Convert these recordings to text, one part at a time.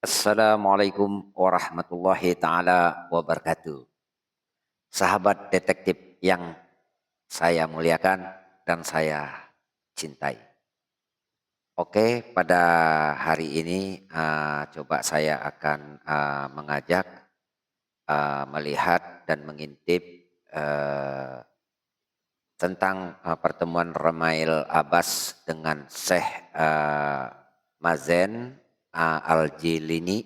Assalamualaikum warahmatullahi taala wabarakatuh. Sahabat detektif yang saya muliakan dan saya cintai. Oke, pada hari ini coba saya akan mengajak melihat dan mengintip tentang pertemuan Ramail Abbas dengan Syekh Mazen Al-Jailani,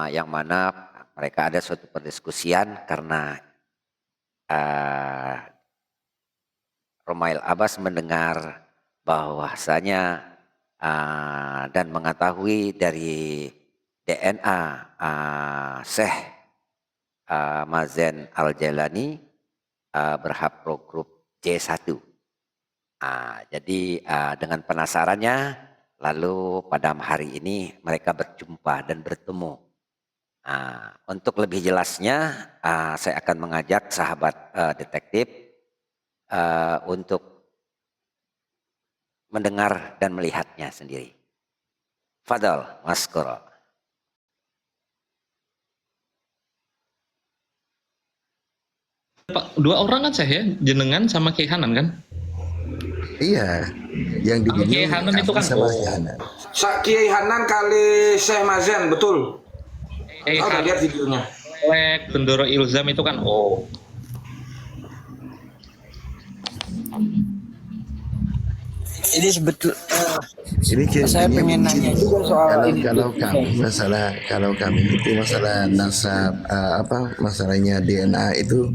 yang mana mereka ada suatu perdiskusian karena Ramail Abbas mendengar bahwasanya dan mengetahui dari DNA Syekh Mazen Al-Jailani berhaplo grup C1. Jadi dengan penasarannya, lalu pada hari ini mereka berjumpa dan bertemu. Untuk lebih jelasnya, saya akan mengajak sahabat detektif untuk mendengar dan melihatnya sendiri. Fadal, Maskuro. Pak, dua orang kan saya, jenengan sama Kiai Hanan kan? Iya, yang di Kalau Kiai video Hanan itu kan sama Kiai Hanan. Kiai Hanan kali Syekh Mazen, betul. Kiai Udah Hanan lihat videonya. Bendoro Ilzam itu kan Ini sebetulnya Ini saya pengen nanya juga soal ini. kalau kami itu masalah nasab masalahnya DNA itu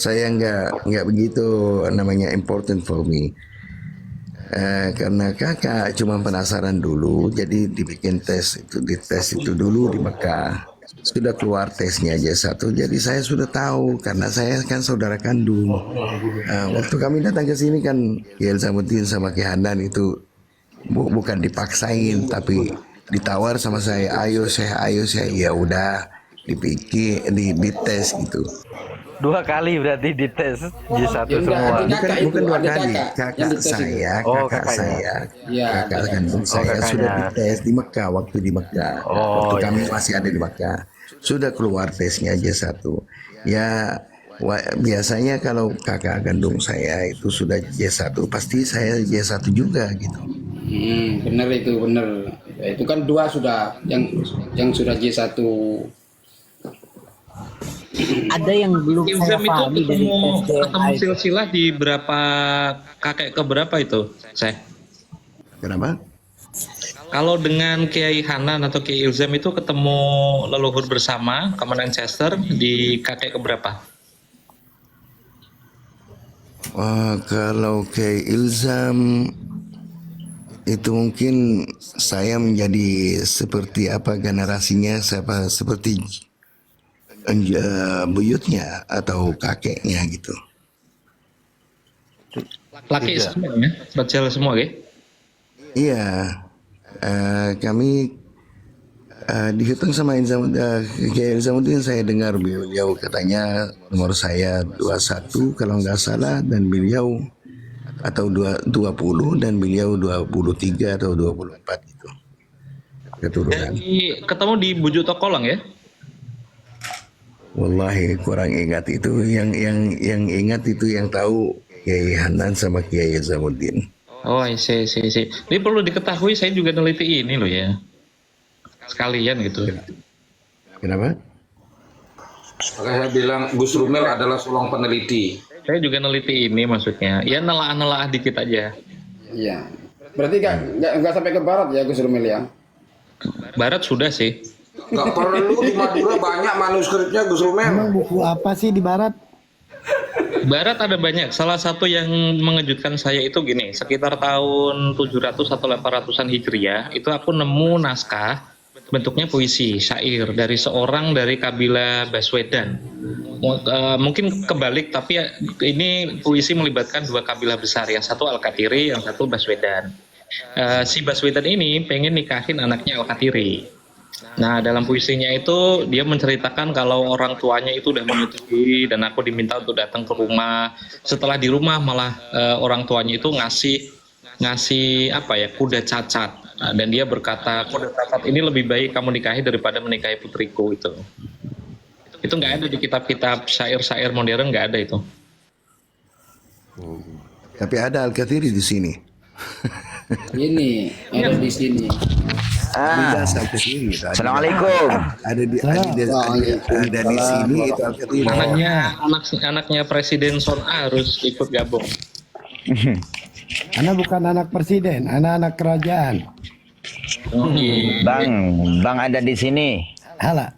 saya nggak begitu namanya important for me. Karena kakak cuma penasaran dulu, jadi dibikin dites itu dulu di Mekah. Sudah keluar tesnya aja satu, jadi saya sudah tahu karena saya kan saudara kandung. Waktu kami datang ke sini kan Kiai Ilzamuddin sama Kiai Hanan itu bukan dipaksain, tapi ditawar sama saya, ayo saya, ya udah dipikir, dites gitu. Dua kali berarti dites J1 Ya, semua. Bukan dua kali, Yang dites kakak saya, Ya, kakak kandung saya kakaknya. sudah dites di Mekah, waktu di Mekah, waktu kami masih ada di Mekah, sudah keluar tesnya J1. Ya biasanya kalau kakak kandung saya itu sudah J1, pasti saya J1 juga gitu. bener itu bener. Ya, itu kan dua sudah yang sudah J1. Ada yang belum saya Ilzam itu pahami dari ketemu tes DNA itu. silsilah di berapa kakek ke berapa itu, saya? Kenapa? Kalau dengan Kiai Hanan atau Kiai Ilzam itu ketemu leluhur bersama ke Manchester di kakek ke berapa? Kalau ke Ilzam itu mungkin saya menjadi seperti apa generasinya, seperti buyutnya atau kakeknya gitu. Laki semua ya, bacel semua ya? Iya, kami dihitung sama Kiai Ilzamuddin, saya dengar beliau katanya nomor saya 21 kalau nggak salah, dan beliau atau 20 dan beliau 23 atau 24 gitu keturunan. Jadi ketemu di Bujuk Tokolang ya? Wallahi kurang ingat itu, yang ingat itu yang tahu Kiai Hanan sama Kiai Ilzamuddin. Oh, isi. Ini perlu diketahui, saya juga neliti ini loh ya. Sekalian gitu. Kenapa? Makanya saya bilang Gus Rumel adalah seorang peneliti. Saya juga neliti ini maksudnya. Ya nelaah-nelaah dikit aja. Iya. Berarti nggak sampai ke barat ya Gus Rumel ya? Barat sudah sih. Nggak perlu, di Madura banyak manuskripnya Gus Rumel. Emang buku apa sih di barat? Barat ada banyak. Salah satu yang mengejutkan saya itu gini, sekitar tahun 700 atau 800-an Hijriah, itu aku nemu naskah bentuknya puisi, syair dari seorang dari kabilah Baswedan. Mungkin kebalik, tapi ini puisi melibatkan dua kabilah besar, yang satu Al-Qatiri, yang satu Baswedan. Si Baswedan ini pengen nikahin anaknya Al-Qatiri. Nah, dalam puisinya itu dia menceritakan kalau orang tuanya itu udah menyetujui dan aku diminta untuk datang ke rumah. Setelah di rumah malah orang tuanya itu ngasih ngasih apa ya, kuda cacat. Nah, dan dia berkata kuda cacat ini lebih baik kamu nikahi daripada menikahi putriku. Itu nggak ada di kitab-kitab syair-syair modern, nggak ada itu. Tapi ada Al-Kathiri di sini. Ini ada di sini. Ada Al-Kathiri. Assalamualaikum. Ada di sini itu Al-Kathiri. Anaknya Presiden Son A harus ikut gabung. Ana bukan anak presiden, anak kerajaan. Bang ada di sini. Hala.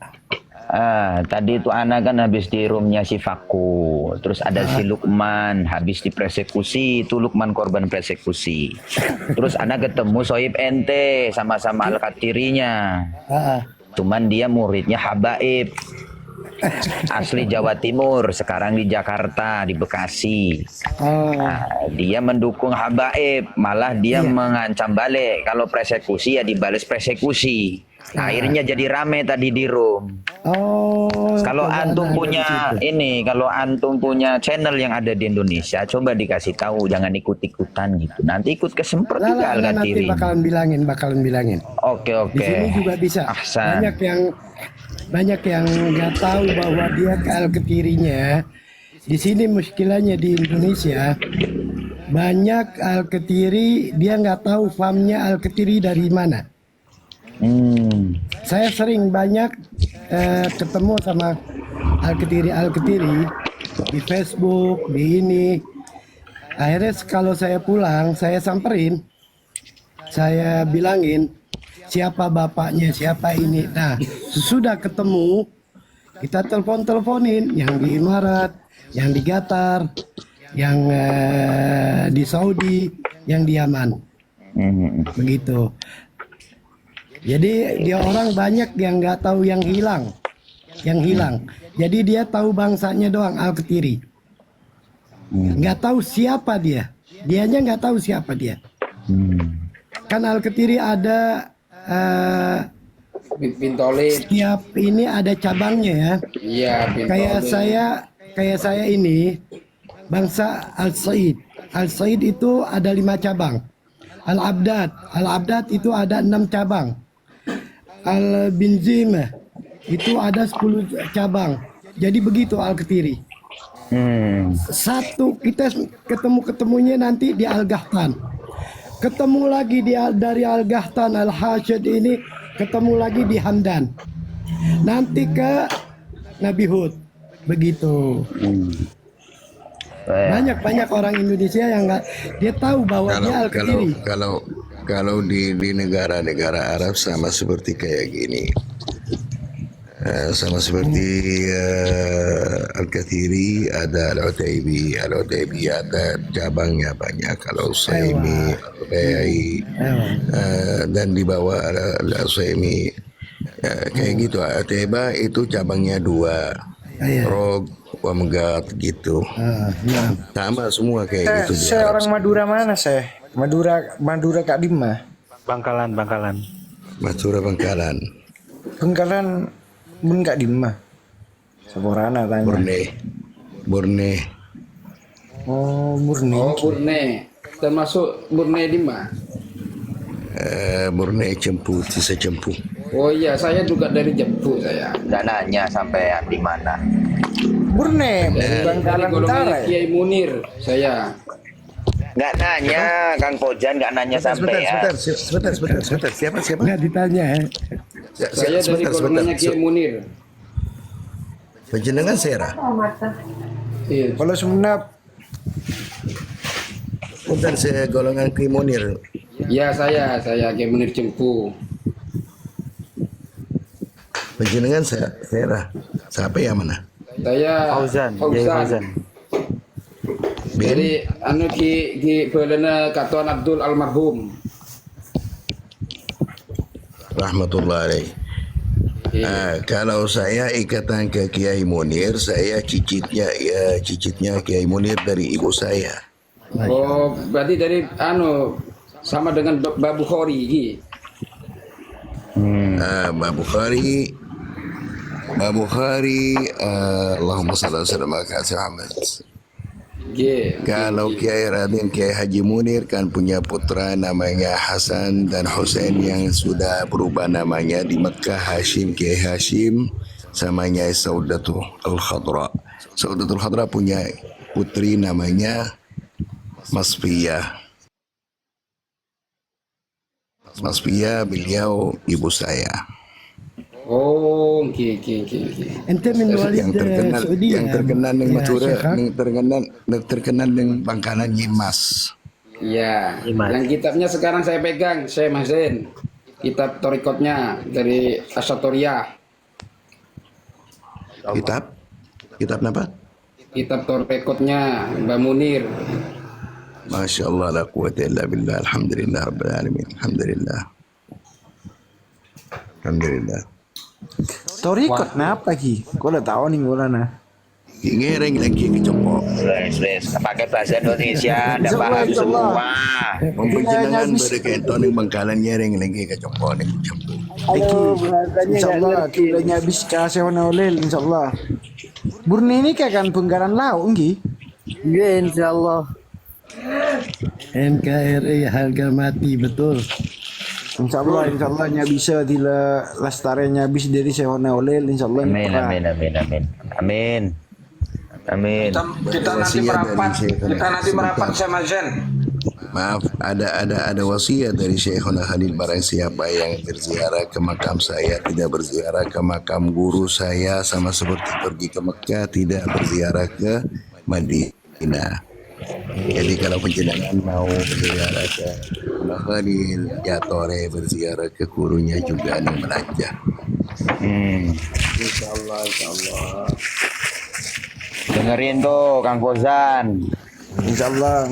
Tadi itu Ana kan habis di roomnya si Faku, terus ada si Lukman habis dipersekusi, itu Lukman korban persekusi. Terus Ana ketemu Soib ente sama-sama Al-Katirinya, cuman dia muridnya Habaib, asli Jawa Timur, sekarang di Jakarta, di Bekasi. Dia mendukung Habaib, malah dia mengancam balik kalau persekusi ya dibales persekusi. Akhirnya jadi rame tadi di room. Kalau antum punya ini, kalau antum punya channel yang ada di Indonesia, coba dikasih tahu, jangan ikut-ikutan gitu. Nanti ikut kesemprot juga Al-Katiri. Nanti bakalan bilangin. Oke. Di sini juga bisa. Banyak yang nggak tahu bahwa dia ke Al-Katirinya. Di sini muskilahnya di Indonesia banyak Al-Katiri dia nggak tahu famnya Al-Katiri dari mana. Saya sering banyak ketemu sama Al-Katiri di Facebook, di ini. Akhirnya kalau saya pulang, saya samperin, saya bilangin siapa bapaknya, siapa ini. Nah, sudah ketemu, kita telepon-teleponin yang di Emirat, yang di Qatar, yang di Saudi, yang di Yaman. Begitu. Jadi dia orang banyak yang nggak tahu yang hilang. Jadi dia tahu bangsanya doang, Al-Katiri. Nggak tahu siapa dia. Dianya nggak tahu siapa dia. Kan Al-Katiri ada Bintolit. setiap ini ada cabangnya ya. Iya, Kayak saya ini bangsa Al-Said. Al-Said itu ada 5 cabang. Al-Abdad itu ada 6 cabang. Al-Binzimah itu ada 10 cabang. Jadi begitu Al-Katiri. Satu kita ketemunya nanti di Al-Gahtan. Ketemu lagi dari Al-Gahtan, Al-Hashid ini ketemu lagi di Hamdan. Nanti ke Nabi Hud. Begitu. Banyak orang Indonesia yang nggak, dia tahu bahwa dia Al-Katiri. Kalau di negara-negara Arab sama seperti kayak gini, sama seperti Al-Kathiri, ada Al-Utaibi ada cabangnya banyak. Kalau Usaimi, Al-Bayai, dan di bawah ada Al-Usaimi, kayak gitu. Al-Utaiba itu cabangnya 2, Rog, Wamgat gitu. Sama semua kayak gitu. Saya orang Madura mana saya? Madura Kak Dima. Bangkalan. Madura Bangkalan. Bangkalan Bun Kak Dima. Saborana tanya. Borne. Oh, Murni. Oh, Burne. Termasuk Burne Dima. Borne Cempu, Tisa Cempu. Oh iya, saya juga dari Jempu saya. Dananya sampai di mana? Burne, Dari Bangkalan Utara. golongan Kiai Munir saya. Nggak nanya, Kang Pojan nggak nanya sampai ya. Sebentar. Siapa? Nggak ditanya ya. Saya dari golongannya Kiai Munir. Penjenengan Sera. Iya. Kalau Sumenep, Bukan saya golongan Krimonir. Ya saya Kiai Munir Jempu. Penjenengan Sera. Siapa yang mana? Saya Fauzan. Dari Ki Belena Katuan Abdul Almarhum. Rahmatullah alaih. Kalau saya ikatan ke Kiai Munir, saya cicitnya Kiai Munir dari ibu saya. Oh, berarti dari sama dengan Babu Khori. Babu Khari, Allahumma salli ala sayyidina Muhammad. Kalau Kiai Raden Kiai Haji Munir kan punya putra namanya Hasan dan Husain yang sudah berubah namanya di Mekah, Hashim Kiai Hashim sama Nyai Saudatul Khadra. Saudatul Khadra punya putri namanya Masfiyah. Masfiyah beliau ibu saya. Oh, oke. Ente min walid Saudi Yang terkenal dengan Madura, Syekh, ha? yang terkenal dengan Bangkalan Nyimas. Iya. Yang kitabnya sekarang saya pegang, Syekh Mazen. Kitab torikotnya dari Asyatoria. Kitab apa? Kitab torikotnya Mbak Munir. Masya Allah la quwata illa billah. Alhamdulillah rabbil alamin. Alhamdulillah. Torikot napa ki? Kau udah tahu nih gue nah. Ngereng lagi ke Jompo. Wes, pakai bahasa Indonesia, ada paham semua. Memperjenengan berkaitan dengan Bangkalan ngereng lagi ke Jompo nih Jompo. Insyaallah kita habis kasih warna oleh insyaallah. Burni ini kan Bangkalan Lau enggi. Ya insyaallah. NKRI harga mati betul. Insyaallah nya bisa dila lestarinya habis dari sewana oleh insyaallah. Amin. Kita nanti merapat sama Zen. Maaf, ada wasiat dari Syekhona Khalil, barang siapa yang berziarah ke makam saya tidak berziarah ke makam guru saya, sama seperti pergi ke Mekah tidak berziarah ke Madinah. Jadi kalau penjenengan mau berziarah ke Syekhona Khalil, ya tore berziarah ke gurunya juga nih belanja. Insyaallah. Dengerin tuh Kang Fauzan. Insyaallah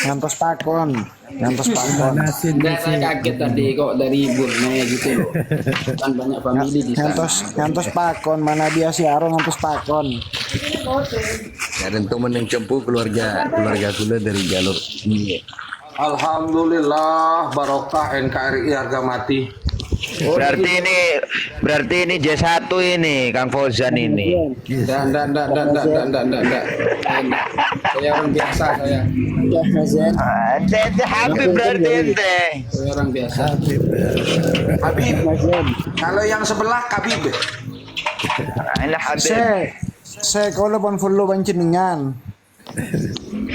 ngantos pakon. Nasin Saya kaget tadi kok dari Borneo gitu loh. Kan banyak famili di sana. Ngantos pakon mana dia siaran ngantos pakon. Ya, dan teman yang cempu keluarga kula dari jalur ini. Alhamdulillah barokah NKRI harga mati. Berarti ini J1 ini Kang Fauzan ini. Enggak. Saya orang biasa saya. Ente Habib berarti ente. Saya orang biasa. Habib. Kalau yang sebelah Habib. Ini Habib. Saya kalau pun follow panjenengan.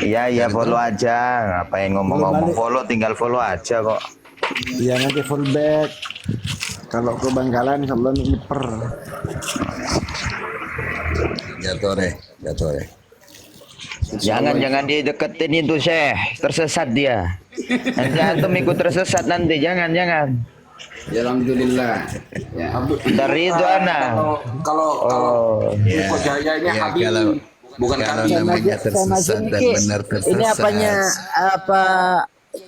Iya follow aja. Ngapain ngomong-ngomong follow, tinggal follow aja kok. Ya nanti full back. Kalau ke Bangkalan insyaallah ngiper. Jatore. Jangan dideketin itu Syekh, tersesat dia. Nanti antum ikut tersesat nanti, jangan. Ya alhamdulillah. Ya. Dari itu anak. Kalau Info Jaya ini Habib. Bukan Kalau kami. namanya tersesat dan benar tersesat. Ini apa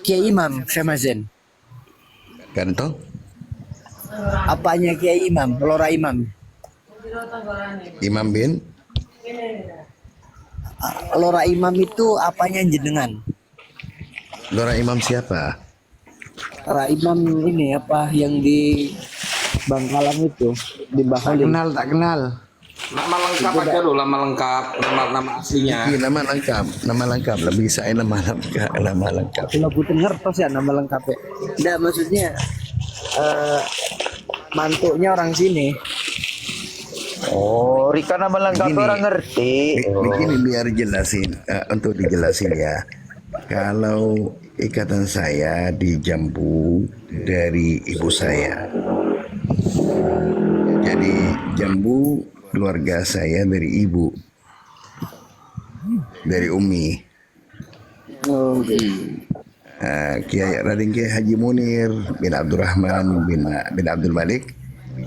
Kiai Imam Syekh Mazen? Kan toh? Apanya Kiai Imam, Lora Imam? Imam bin Lora Imam itu apanya jenengan? Lora Imam siapa? Lora Imam ini apa yang di Bangkalan itu di Baholin? Tak kenal. Nama lengkap aja dulu, nama aslinya. Iya, nama lengkap lebih saya nama lengkap. Kalau butuh ngertos ya nama lengkapnya. Enggak, maksudnya mantuknya orang sini. Oh, Rika nama lengkap orang ngerti. Begini biar jelasin, untuk dijelasin ya. Kalau ikatan saya di Jambu dari ibu saya. Jadi Jambu keluarga saya dari ibu, dari Umi. Kiai Raden Kiai Haji Munir bin Abdurrahman bin Abdul Malik,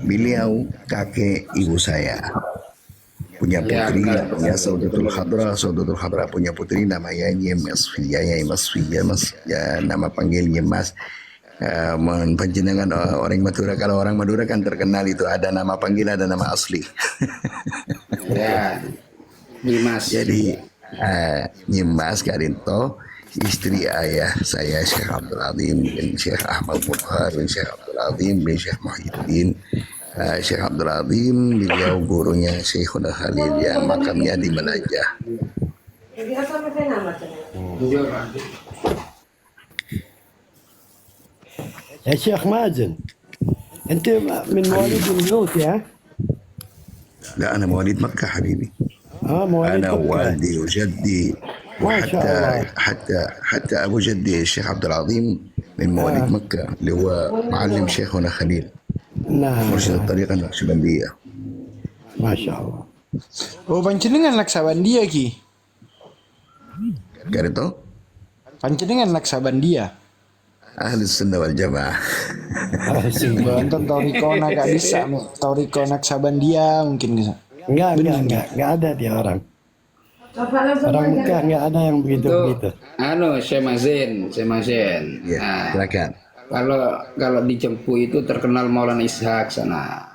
beliau kakek ibu saya. Punya putri namanya Saudatul Khadra. Saudatul Khadra punya putri namanya Masfiyah. Ya, nama panggilnya Mas. Penjenengan orang Madura, kalau orang Madura kan terkenal itu ada nama panggil, ada nama asli. Ya. Nyimas. Jadi Nyimas Karinto, istri ayah saya Syekh Abdul Azim bin Syekh Ahmad Mukhtar bin Syekh Abdul Azim bin Syekh Muhyiddin. Syekh Abdul Azim beliau gurunya Syekhuna Khalil yang makamnya di Melajah. يا شيخ مازن انت من مواليد البيوت يا؟ لا أنا مواليد مكة حبيبي. مواليد أنا مكة. ووالدي وجدي ما شاء وحتى الله. حتى أبو جدي الشيخ عبد العظيم من مواليد مكة اللي هو معلم شيخنا خليل نعم مرشد الطريقة النقشبندية. ما شاء الله. Oh, panjenengan Naksabandia ki. Karena Panjenengan Naksabandia. أهل السنة والجماعة. Nonton Toriko gak bisa, Toriko Naksabandia mungkin bisa. Enggak ada dia orang. Orang Mekah enggak ada yang begitu. Syekh Mazen. Ya, Nah, silakan. kalau di Cempu itu terkenal Maulana Ishak sana.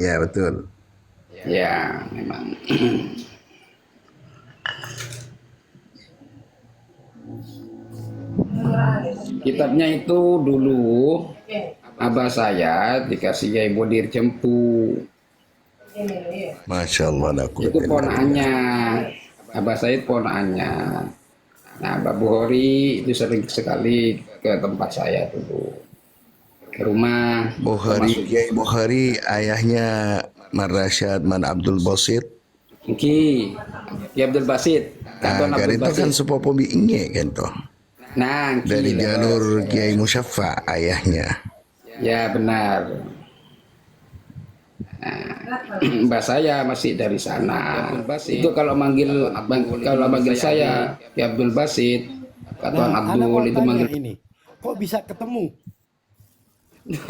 Ya betul. Ya, memang. Kitabnya itu dulu abah saya dikasih Yai Bodir Cempu. Masya Allah. Itu ponaannya. Abah saya itu ponaannya. Nah, Mbak Buhori itu sering sekali ke tempat saya dulu. Ke rumah. Kiai Bukhari ayahnya Man Rashad Man Abdul Basit. Ki Abdul Basit. Karena itu kan sepupu biingnya kan toh. Nah, Dari jalur Kiai Musyaffa ayahnya. Ya benar. Mbak saya masih dari sana. Itu kalau manggil saya ya Abdul Basit, Tuan Anak Abdul mau itu tanya manggil. ini. Kok bisa ketemu?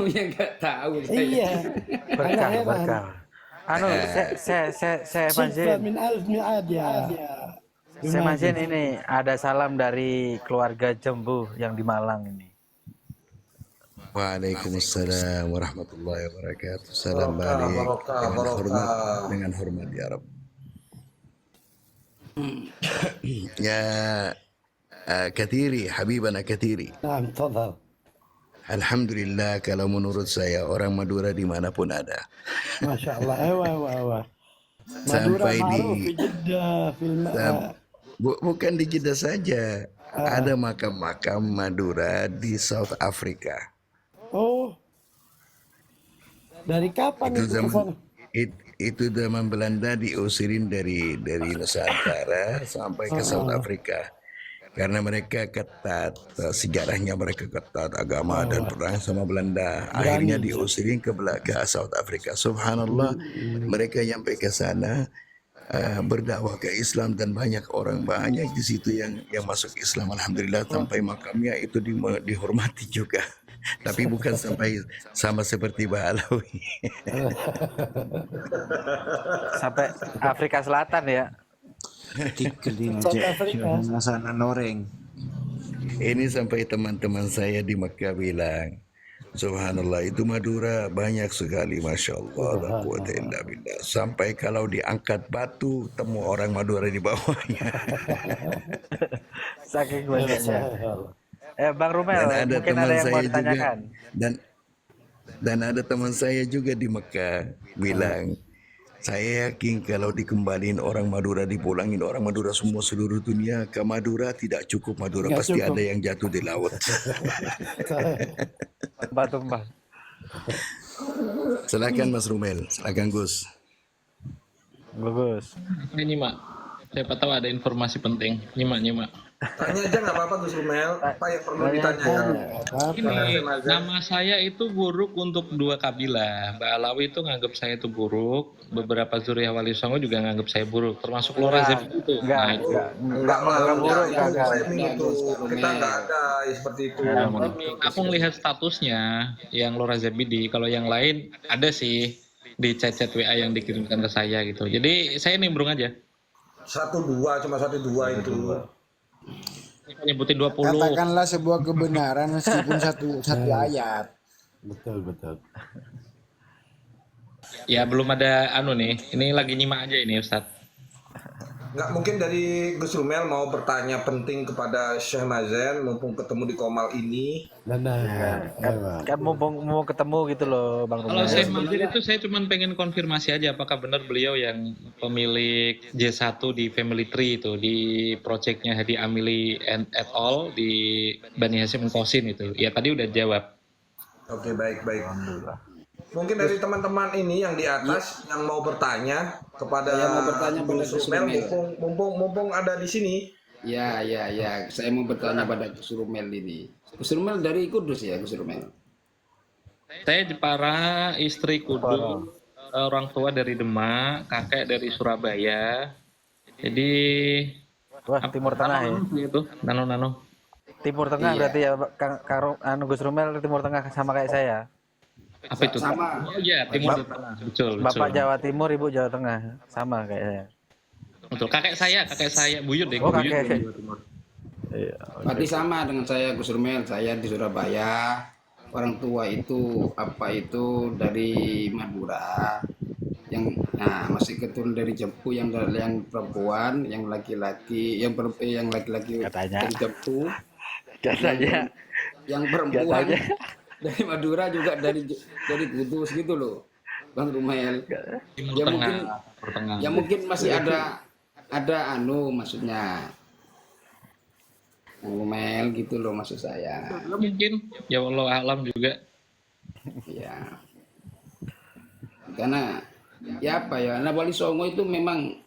Ya nggak tahu saya. Iya. Berkah. Saya Sifat min alf mi'ad ya. Saya Mazin ini ada salam dari keluarga Jembu yang di Malang ini. Waalaikumsalam warahmatullahi wabarakatuh. Salam balik dengan hormat ya Rabb. Ya Kathiri, Habibana Kathiri. Naam, tafadhal. Alhamdulillah kalau menurut saya orang Madura dimanapun ada. Masya Allah. Ewa. Sampai di Jeddah, bukan di Jeddah saja. Ada makam-makam Madura di South Africa. Oh. Dari kapan Itu itu? itu zaman Belanda diusirin dari Nusantara sampai ke South Africa. Karena mereka ketat, sejarahnya mereka ketat, agama dan perang sama Belanda. Akhirnya diusirin ke South Africa. Subhanallah, mereka sampai ke sana berdakwah ke Islam dan banyak di situ yang masuk Islam. Alhamdulillah sampai makamnya itu dihormati juga. Tapi bukan sampai sama seperti Balawi. Sampai Afrika Selatan ya. Tikelin aja. Sana noreng. Ini sampai teman-teman saya di Mekah bilang, Subhanallah itu Madura banyak sekali, Masya Allah, la quwwata illa billah. Sampai kalau diangkat batu, temu orang Madura di bawahnya. Saking banyaknya. Bang Rumel, Dan ada mungkin teman ada yang mau saya ditanyakan. juga, dan ada teman saya juga di Mekah bilang, saya yakin kalau dikembaliin orang Madura, dipulangin orang Madura semua seluruh dunia ke Madura tidak cukup Madura, Nggak pasti cukup. ada yang jatuh di laut. Tumbah. Silakan Mas Rumel, silakan Gus. Bagus. Ini Mak, siapa tahu ada informasi penting. Nyimak. Tanya aja nggak apa-apa Gus Rumel. Apa yang perlu ditanyakan? Ini nama saya itu buruk untuk dua kabilah. Mbak Alawi itu nganggap saya itu buruk. Beberapa Zuriyah Wali Songo juga nganggap saya buruk. Termasuk Lora Zevi itu. Nah, itu. Enggak buruk. Kita nggak ada seperti itu. Aku melihat statusnya yang Lora Zebidi. Kalau yang lain ada sih di chat WA yang dikirimkan ke saya gitu. Jadi saya nimbrung aja. 1-2 cuma 1-2 itu. Nyebutin 20. Katakanlah sebuah kebenaran meskipun satu ayat. Betul. Ya belum ada nih. Ini lagi nyimak aja ini Ustadz. Nggak mungkin dari Gus Rumel mau bertanya penting kepada Syekh Mazen mumpung ketemu di Komal ini. Nah, Kan mau ketemu gitu loh Bang Kalau Rumel. saya Mazir itu saya cuma pengen konfirmasi aja apakah benar beliau yang pemilik J1 di Family Tree itu di proyeknya Hadi Amili and et al di Bani Hasyim Qasim itu. Ya tadi udah jawab. Oke, baik. Mungkin dari teman-teman ini yang di atas yang mau bertanya kepada Saya mau bertanya pada Gus Gus Rumel, Rumel. mumpung ada di sini. Ya. Saya mau bertanya pada Gus Rumel ini. Gus Rumel dari Kudus ya, Gus Rumel. Saya Jepara, istri Kudus, orang tua dari Demak, kakek dari Surabaya. Jadi Wah, Timur Tengah ya. itu nano. Timur Tengah Iya. berarti ya Gus Rumel Timur Tengah sama kayak saya. Apa itu? Sama. Oh iya, Timur Tengah. Betul. Bapak Jawa Timur, Ibu Jawa Tengah. Sama kayak saya. Betul. Kakek saya buyut deh. Oh, Buyut kakek. dari Jawa Timur. Iya. Berarti sama dengan saya Gus Rumel. Saya di Surabaya. Orang tua itu dari Madura. Masih keturunan dari Jempu yang perempuan, yang laki-laki Katanya. dari Jempu. Katanya. Yang perempuan dari Madura juga dari Kudus gitu loh, Bang Rumel. Timur Ya Tengah. mungkin, Timur Tengah. ya mungkin masih ada maksudnya Bang Rumel gitu loh maksud saya. Ya, mungkin ya Allah alam juga. Ya, karena ya apa ya, nah Wali Songo itu memang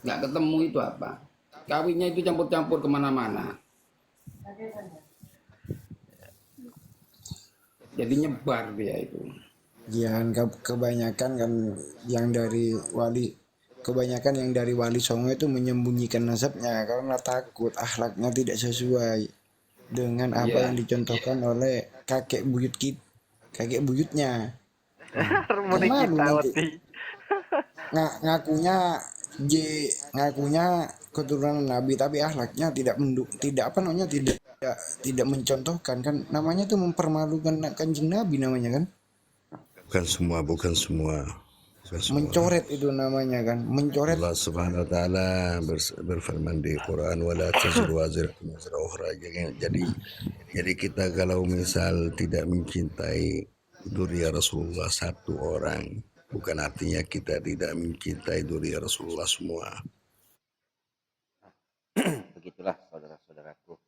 nggak ketemu itu apa, kawinnya itu campur-campur kemana-mana. Jadi nyebar dia itu. Jangan kebanyakan kan yang dari Wali Songo itu menyembunyikan nasabnya karena takut akhlaknya tidak sesuai dengan apa Iya. yang dicontohkan oleh kakek buyutnya. Harmoni Malu kita nanti. Wati. ngakunya keturunan Nabi tapi akhlaknya tidak tidak mencontohkan, kan namanya itu mempermalukan Kanjeng Nabi namanya kan. Bukan semua. Mencoret itu namanya kan, mencoret. Allah Subhanahu wa taala berfirman di Quran wala taziru waziratun wizra ukhra. Jadi kita kalau misal tidak mencintai dzurriyyah Rasulullah satu orang, bukan artinya kita tidak mencintai dzurriyyah Rasulullah semua. Begitulah saudara-saudaraku.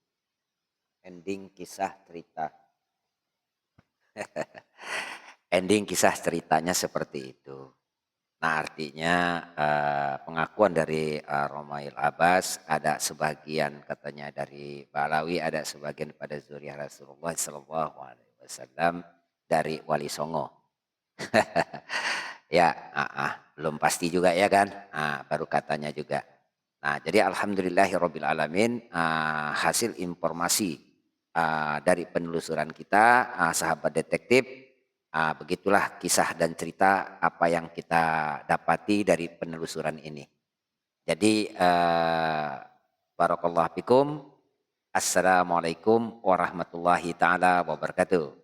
Ending kisah cerita. Ending kisah ceritanya seperti itu. Nah artinya pengakuan dari Romail Abbas ada sebagian katanya dari Balawi, ada sebagian pada zuriyah Rasulullah SAW dari Wali Songo. Ya, belum pasti juga ya kan? Baru katanya juga. Nah jadi alhamdulillahirobbilalamin hasil informasi dari penelusuran kita sahabat detektif. Begitulah kisah dan cerita apa yang kita dapati dari penelusuran ini. Jadi barakallahu fikum. Assalamualaikum warahmatullahi taala wabarakatuh.